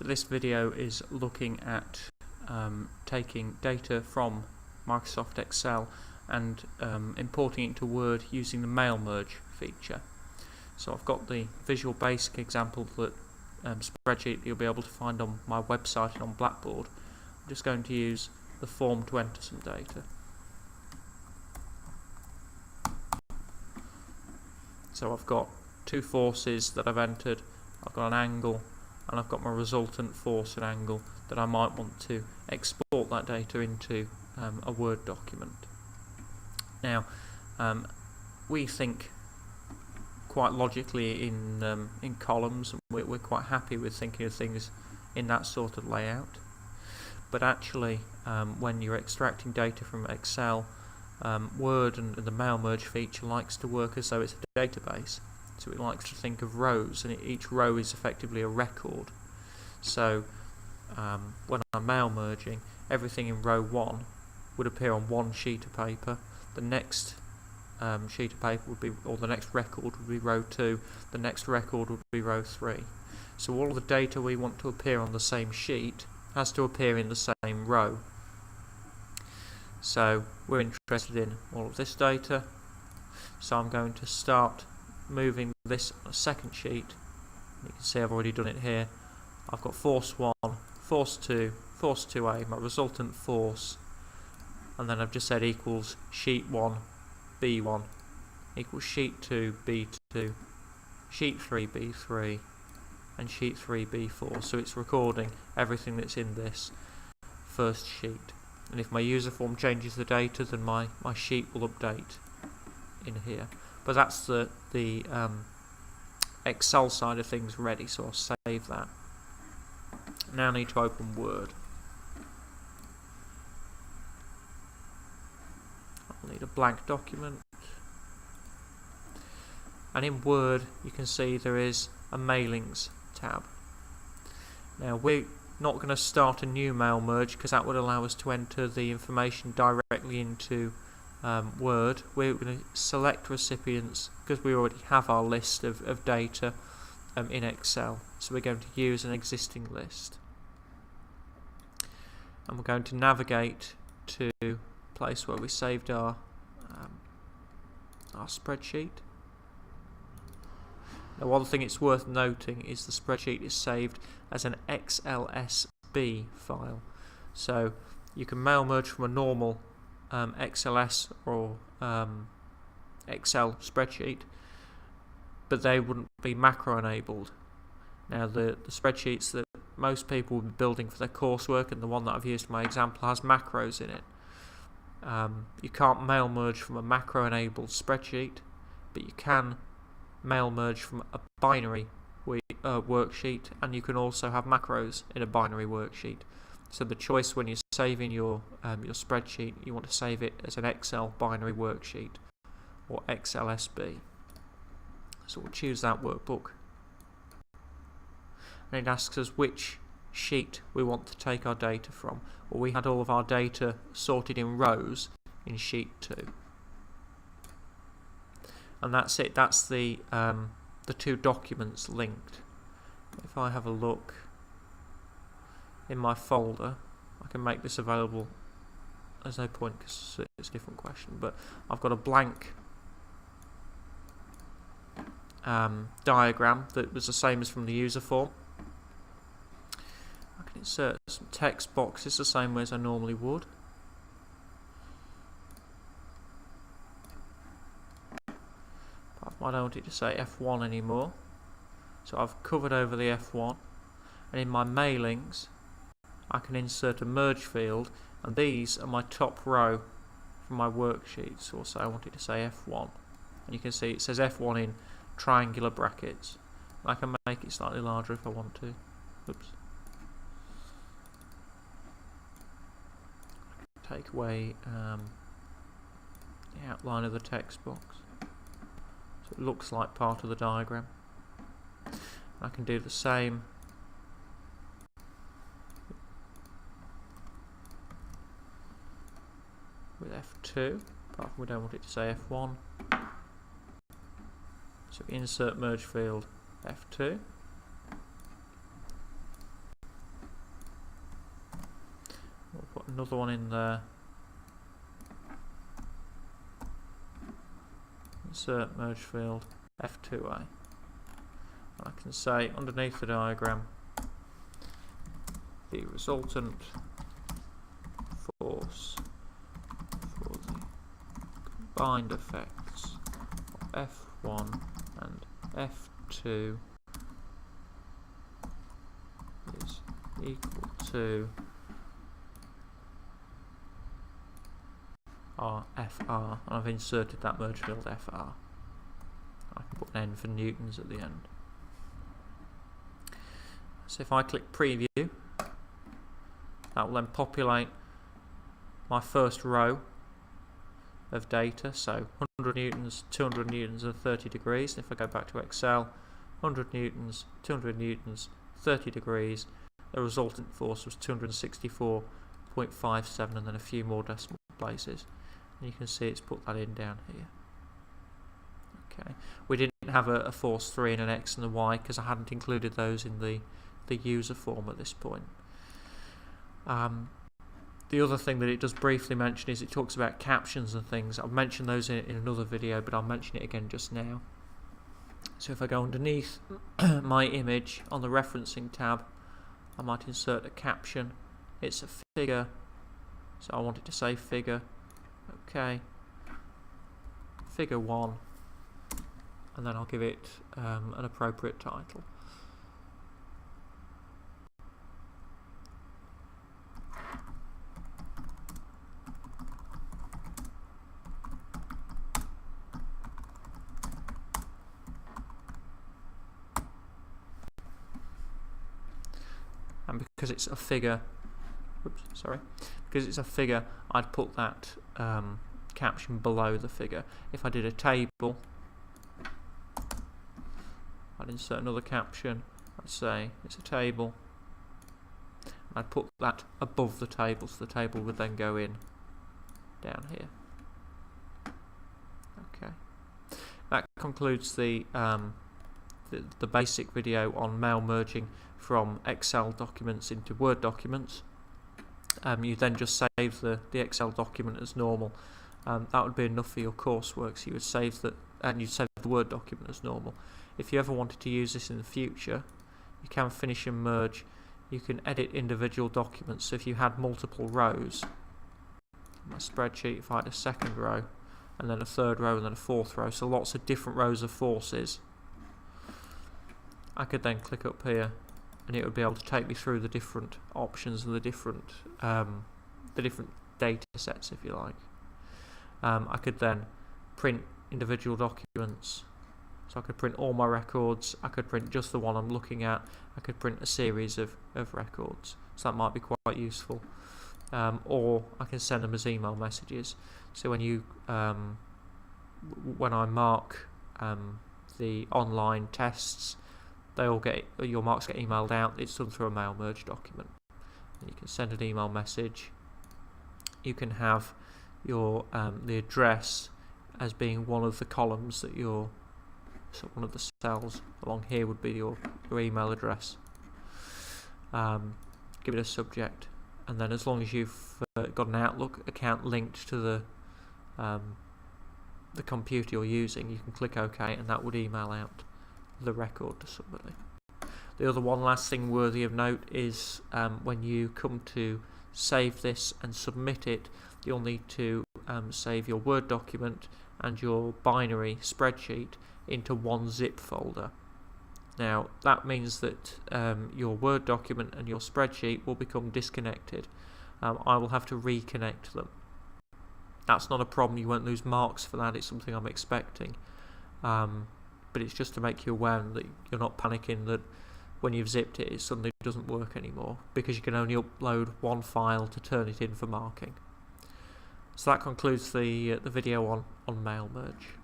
So this video is looking at taking data from Microsoft Excel and importing it into Word using the mail merge feature. So I've got the Visual Basic example that spreadsheet that you'll be able to find on my website and on Blackboard. I'm just going to use the form to enter some data. So I've got two forces that I've entered, I've got an angle, and I've got my resultant force and angle that I might want to export that data into a Word document. Now, we think quite logically in columns. We're quite happy with thinking of things in that sort of layout. But actually, when you're extracting data from Excel, Word and the mail merge feature likes to work as though it's a database. So it likes to think of rows, and each row is effectively a record. So when I'm mail merging, everything in row 1 would appear on one sheet of paper. The next sheet of paper would be, or the next record would be row 2. The next record would be row 3. So all of the data we want to appear on the same sheet has to appear in the same row. So we're interested in all of this data. So I'm going to start moving this on a second sheet. You can see I've already done it here. I've got force 1, force 2, force 2a, my resultant force, and then I've just said equals sheet 1 b1 equals sheet 2 b2, sheet 3 b3, and sheet 3 b4. So it's recording everything that's in this first sheet. And if my user form changes the data, then my sheet will update in here. But that's the Excel side of things ready, so I'll save that. Now I need to open Word. I'll need a blank document. And in Word you can see there is a Mailings tab. Now we're not going to start a new mail merge because that would allow us to enter the information directly into Word. We're going to select recipients because we already have our list of data in Excel. So we're going to use an existing list. And we're going to navigate to the place where we saved our spreadsheet. Now, one thing it's worth noting is the spreadsheet is saved as an XLSB file. So you can mail merge from a normal XLS or Excel spreadsheet, but they wouldn't be macro enabled. Now the spreadsheets that most people will be building for their coursework, and the one that I've used for my example, has macros in it. You can't mail merge from a macro enabled spreadsheet, but you can mail merge from a binary worksheet, and you can also have macros in a binary worksheet. So the choice when you're saving your spreadsheet, you want to save it as an Excel binary worksheet or XLSB. So we'll choose that workbook, and it asks us which sheet we want to take our data from. Well, we had all of our data sorted in rows in sheet 2, and that's it. That's the two documents linked. If I have a look in my folder, I can make this available. There's no point because it's a different question, but I've got a blank diagram that was the same as from the user form. I can insert some text boxes the same way as I normally would. I don't want it to say F1 anymore, so I've covered over the F1, and in my mailings I can insert a merge field, and these are my top row from my worksheets. Also I want it to say F1, and you can see it says F1 in triangular brackets. I can make it slightly larger if I want to. Oops. Take away the outline of the text box so it looks like part of the diagram. I can do the same with F2, apart from we don't want it to say F1. So insert merge field F2, another one in there. Insert merge field F2A. And I can say underneath the diagram the resultant force for the combined effects of F1 and F2 is equal to FR, and I've inserted that merge field FR. I can put an N for newtons at the end. So if I click preview, that will then populate my first row of data, so 100 newtons, 200 newtons and 30 degrees. If I go back to Excel, 100 newtons, 200 newtons, 30 degrees, the resultant force was 264.57 and then a few more decimal places. And you can see it's put that in down here. Okay, we didn't have a force 3 and an X and a Y because I hadn't included those in the user form at this point. The other thing that it does briefly mention is it talks about captions and things. I've mentioned those in another video, but I'll mention it again just now. So if I go underneath my image on the referencing tab, I might insert a caption. It's a figure, so I want it to say figure. Okay, figure 1, and then I'll give it an appropriate title. And because it's a figure, because it's a figure, I'd put that caption below the figure. If I did a table, I'd insert another caption. I'd say it's a table. I'd put that above the table, so the table would then go in down here. Okay, that concludes the basic video on mail merging from Excel documents into Word documents. You then just save the Excel document as normal. That would be enough for your coursework, so you would save that, and you'd save the Word document as normal. If you ever wanted to use this in the future, you can finish and merge. You can edit individual documents, so if you had multiple rows, my spreadsheet, if I had a second row, and then a third row, and then a fourth row, so lots of different rows of forces, I could then click up here and it would be able to take me through the different options and the different data sets, if you like. I could then print individual documents, so I could print all my records, I could print just the one I'm looking at, I could print a series of records, so that might be quite useful. Or I can send them as email messages, so when you when I mark the online tests, they all get, your marks get emailed out. It's done through a mail merge document. And you can send an email message. You can have your the address as being one of the columns that you're, so one of the cells along here would be your email address. Give it a subject, and then as long as you've got an Outlook account linked to the computer you're using, you can click OK, and that would email out the record to somebody. The other one last thing worthy of note is when you come to save this and submit it, you'll need to save your Word document and your binary spreadsheet into one zip folder. Now that means that your Word document and your spreadsheet will become disconnected. I will have to reconnect them. That's not a problem, you won't lose marks for that, it's something I'm expecting. But it's just to make you aware that you're not panicking that when you've zipped it, it suddenly doesn't work anymore, because you can only upload one file to turn it in for marking. So that concludes the video on mail merge.